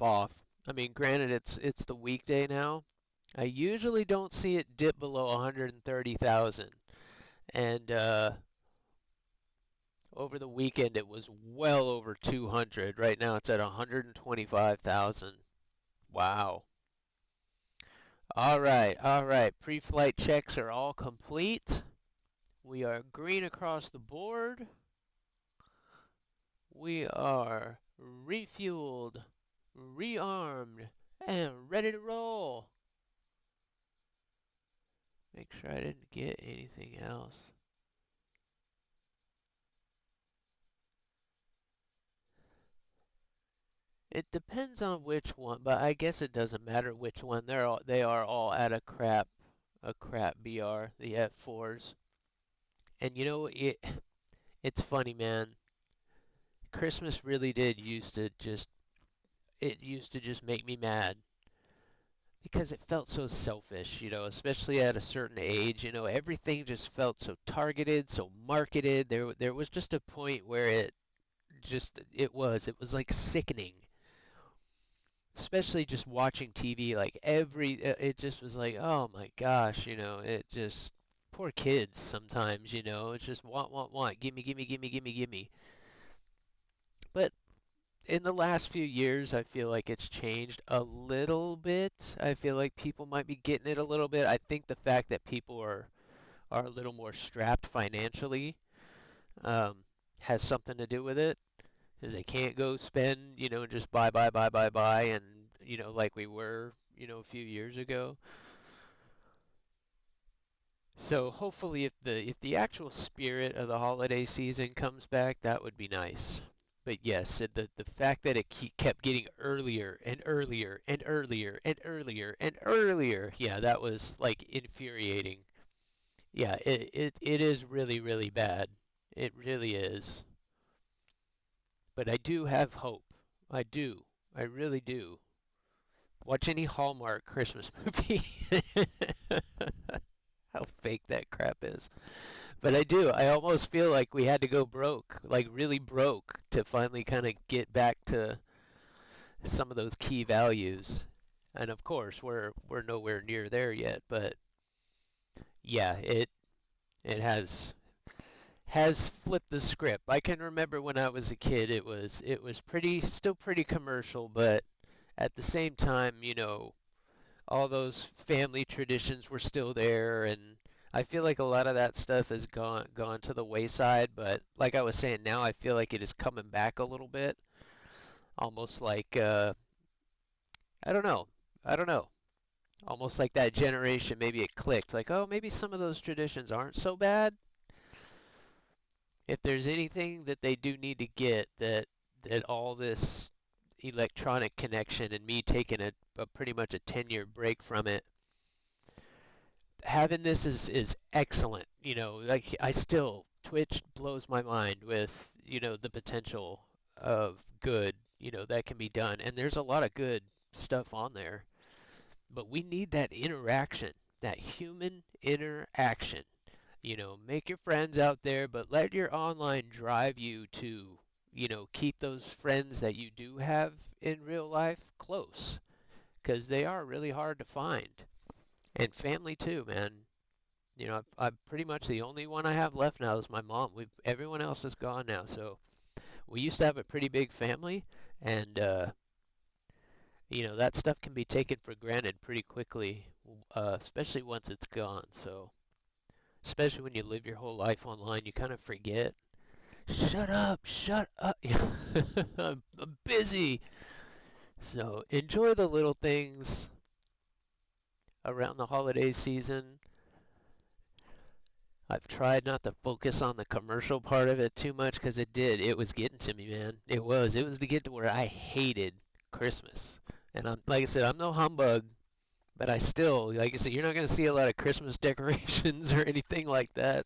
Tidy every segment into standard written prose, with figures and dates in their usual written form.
off. I mean, granted, it's the weekday now. I usually don't see it dip below 130,000, and over the weekend it was well over 200. Right now it's at 125,000. Wow. All right, all right. Pre-flight checks are all complete. We are green across the board. We are refueled, rearmed, and ready to roll. Make sure I didn't get anything else. It depends on which one, but I guess it doesn't matter which one. They are all at a crap BR, the F4s. And it's funny, man. Christmas really did used to just make me mad because it felt so selfish, especially at a certain age. Everything just felt so targeted, so marketed. There was just a point where it was like sickening, especially just watching TV. Like it just was like, oh my gosh, it just poor kids sometimes. It's just want, gimme, gimme, gimme, gimme, gimme. But in the last few years, I feel like it's changed a little bit. I feel like people might be getting it a little bit. I think the fact that people are a little more strapped financially has something to do with it, because they can't go spend, just buy, and like we were, a few years ago. So hopefully, if the actual spirit of the holiday season comes back, that would be nice. But yes, the fact that it kept getting earlier and earlier and earlier and earlier and earlier, yeah, that was like infuriating. Yeah, it is really, really bad. It really is. But I do have hope. I do. I really do. Watch any Hallmark Christmas movie. How fake that crap is. But I do. I almost feel like we had to go broke, like really broke, to finally kind of get back to some of those key values. And of course, we're nowhere near there yet. But yeah, it has flipped the script. I can remember when I was a kid, it was pretty commercial, but at the same time, all those family traditions were still there, and I feel like a lot of that stuff has gone to the wayside. But like I was saying, now I feel like it is coming back a little bit, almost like I don't know, I don't know, almost like that generation maybe it clicked, like, oh, maybe some of those traditions aren't so bad. If there's anything that they do need to get, that all this electronic connection and me taking a pretty much a 10-year break from it, having this is excellent. Like I still Twitch blows my mind with the potential of good that can be done, and there's a lot of good stuff on there. But we need that interaction, that human interaction. Make your friends out there, but let your online drive you to keep those friends that you do have in real life close, because they are really hard to find. And family too, man. I'm pretty much the only one I have left now is my mom. Everyone else is gone now. So we used to have a pretty big family, and that stuff can be taken for granted pretty quickly, especially once it's gone. So especially when you live your whole life online, you kind of forget. Shut up, shut up. I'm busy. So enjoy the little things around the holiday season. I've tried not to focus on the commercial part of it too much because it was getting to me, man. It was to get to where I hated Christmas. And I'm like I said, I'm no humbug, but I still, like I said, you're not going to see a lot of Christmas decorations or anything like that.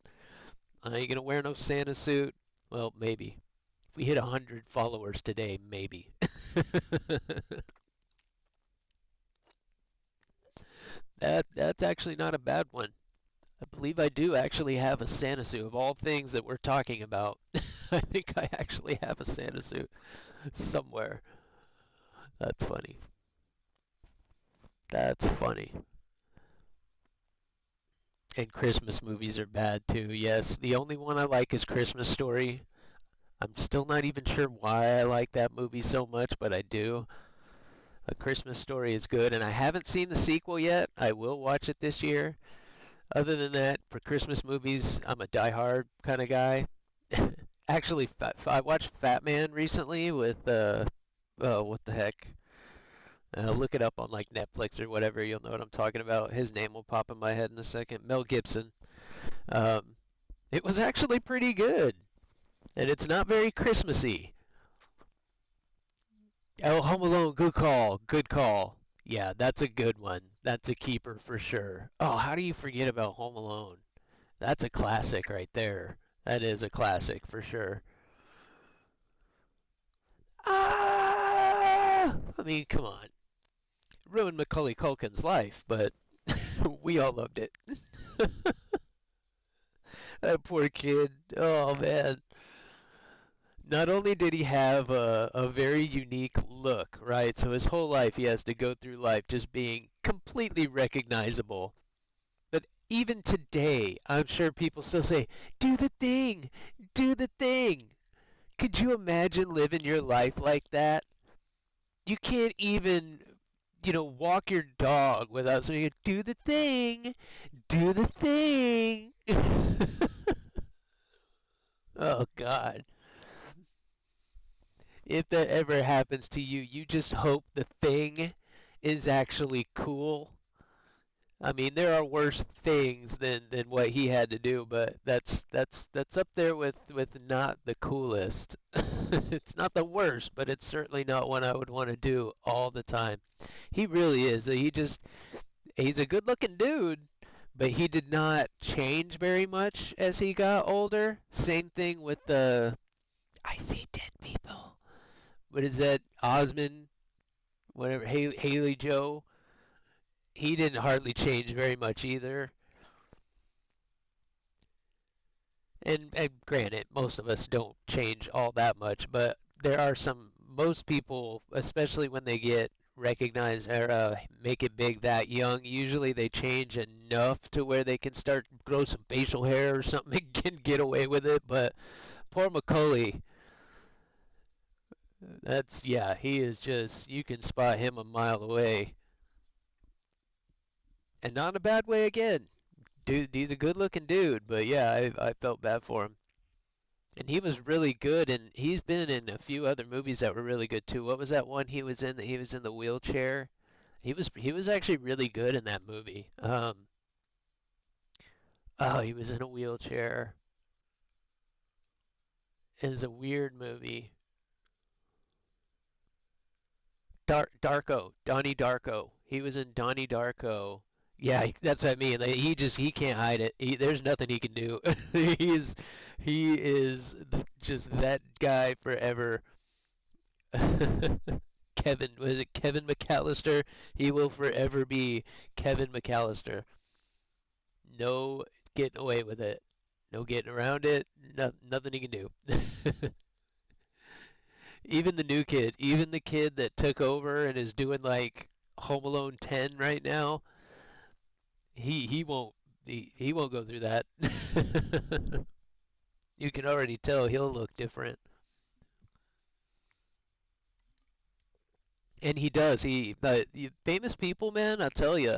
You gonna wear no Santa suit? Well, maybe. If we hit 100 followers today, maybe. That's actually not a bad one. I believe I do actually have a Santa suit. Of all things that we're talking about, I think I actually have a Santa suit somewhere. That's funny. That's funny. And Christmas movies are bad too. Yes, the only one I like is Christmas Story. I'm still not even sure why I like that movie so much, but I do. A Christmas Story is good, and I haven't seen the sequel yet. I will watch it this year. Other than that, for Christmas movies, I'm a die-hard kind of guy. Actually, I watched Fat Man recently with oh, what the heck? Look it up on like Netflix or whatever. You'll know what I'm talking about. His name will pop in my head in a second. Mel Gibson. Um, it was actually pretty good, and it's not very Christmassy. Oh, Home Alone, good call, good call. Yeah, that's a good one. That's a keeper for sure. Oh, how do you forget about Home Alone? That's a classic right there. That is a classic for sure. I mean, come on. Ruined Macaulay Culkin's life, but we all loved it. That poor kid. Oh man. Not only did he have a very unique look, right? So his whole life he has to go through life just being completely recognizable. But even today, I'm sure people still say, do the thing, do the thing. Could you imagine living your life like that? You can't even, walk your dog without saying, do the thing, do the thing. Oh, God. If that ever happens to you, you just hope the thing is actually cool. I mean, there are worse things than what he had to do, but that's up there with not the coolest. It's not the worst, but it's certainly not one I would want to do all the time. He really is. He's a good-looking dude, but he did not change very much as he got older. Same thing with the I see dead people. What is that? Osmond, whatever, Haley Joe. He didn't hardly change very much either. And granted, most of us don't change all that much, but there are most people, especially when they get recognized or make it big that young, usually they change enough to where they can start grow some facial hair or something and can get away with it. But poor Macaulay, yeah, he is just, you can spot him a mile away. And not in a bad way again. Dude, he's a good-looking dude, but yeah, I felt bad for him. And he was really good, and he's been in a few other movies that were really good too. What was that one he was in that he was in the wheelchair? He was actually really good in that movie. Oh, he was in a wheelchair. It was a weird movie. Darko, Donnie Darko. He was in Donnie Darko. Yeah, that's what I mean. Like, he can't hide it. There's nothing he can do. He is just that guy forever. Kevin, was it Kevin McAllister? He will forever be Kevin McAllister. No getting away with it. No getting around it. No, nothing he can do. Even the new kid, even the kid that took over and is doing like Home Alone 10 right now, he won't he won't go through that. You can already tell he'll look different. And he does. Famous people, man, I tell you,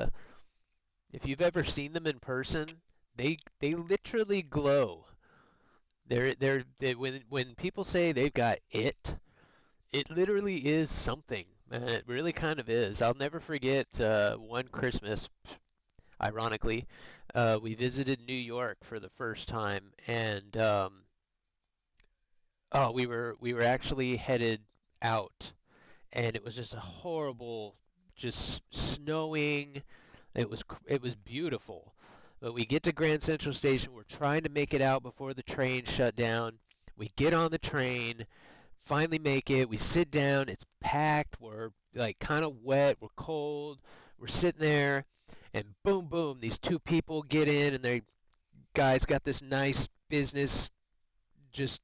if you've ever seen them in person, they literally glow. When people say they've got it literally is something. Man, it really kind of is. I'll never forget one Christmas, ironically, we visited New York for the first time, and oh, we were actually headed out, and it was just a horrible, just snowing. It was beautiful. But we get to Grand Central Station. We're trying to make it out before the train shut down. We get on the train, finally make it. We sit down. It's packed. We're like kind of wet. We're cold. We're sitting there, and boom, boom, these two people get in, and they guys got this nice business, just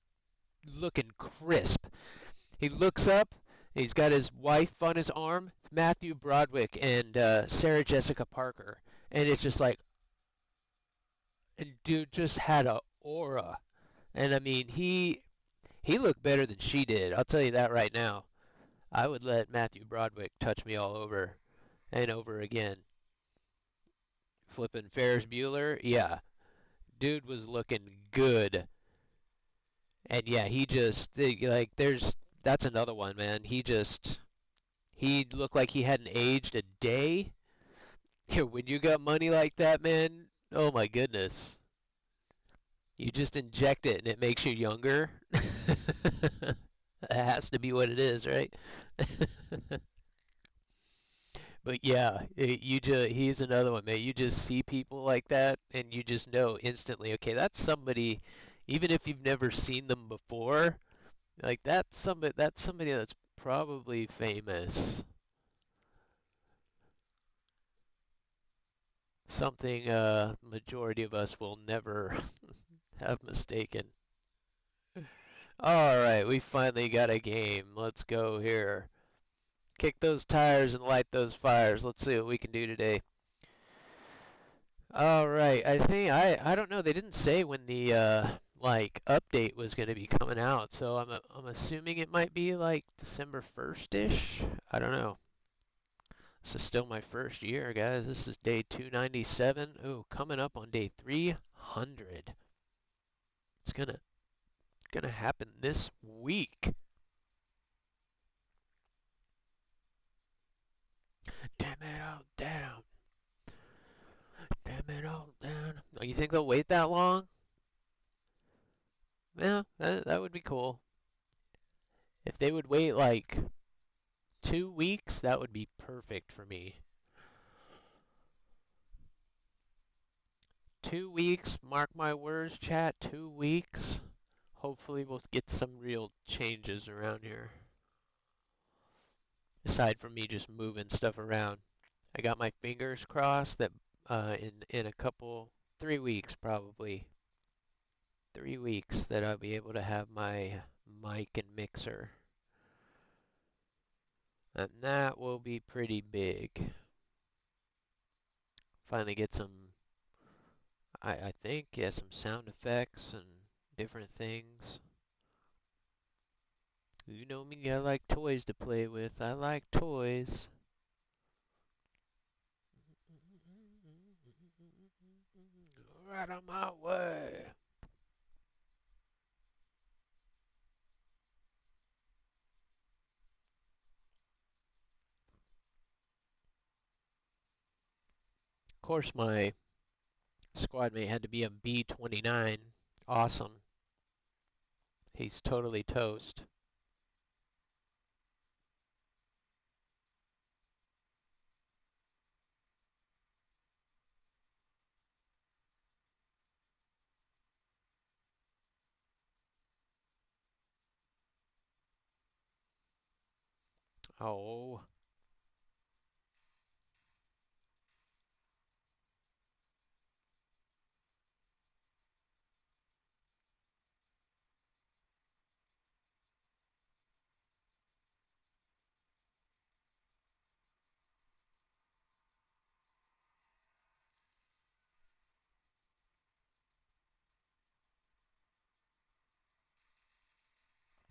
looking crisp. He looks up He's got his wife on his arm, Matthew Broderick and Sarah Jessica Parker, and it's just like, and dude just had a aura, and I mean he looked better than she did. I'll tell you that right now. I would let Matthew Broderick touch me all over and over again. Flipping Ferris Bueller, yeah, dude was looking good, and yeah, he just like that's another one, man. He looked like he hadn't aged a day. Here, when you got money like that, man, oh my goodness. You just inject it and it makes you younger. That has to be what it is, right? But yeah, he's another one, man. You just see people like that and you just know instantly, okay, that's somebody, even if you've never seen them before, like that's somebody that's probably famous. Something majority of us will never have mistaken. All right, we finally got a game. Let's go here. Kick those tires and light those fires. Let's see what we can do today. All right, I don't know. They didn't say when the like update was going to be coming out, so I'm assuming it might be like December 1st-ish. I don't know. This is still my first year, guys. This is day 297. Ooh, coming up on day 300. It's gonna happen this week. Damn it all down. Damn it all down. Oh, you think they'll wait that long? Yeah, that would be cool. If they would wait like 2 weeks, that would be perfect for me. 2 weeks, mark my words, chat, 2 weeks. Hopefully we'll get some real changes around here. Aside from me just moving stuff around. I got my fingers crossed that in a couple, 3 weeks probably, 3 weeks that I'll be able to have my mic and mixer. And that will be pretty big. Finally get some, I think, yeah, some sound effects and different things. You know me, I like toys to play with. I like toys. Right on my way. Of course, my squad mate had to be a B-29. Awesome. He's totally toast. Oh,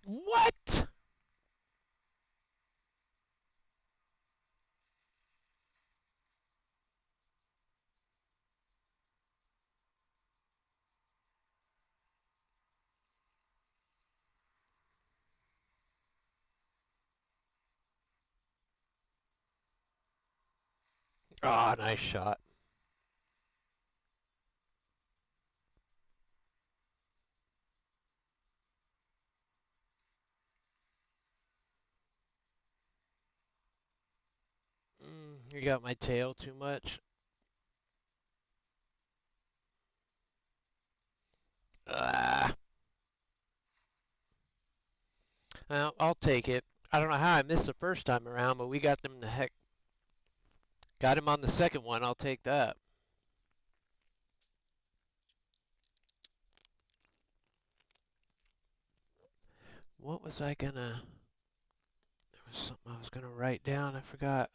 what? Ah, oh, nice shot. You got my tail too much. Ah, well, I'll take it. I don't know how I missed the first time around, but we got them the heck. Got him on the second one. I'll take that. What was I gonna? There was something I was gonna write down. I forgot.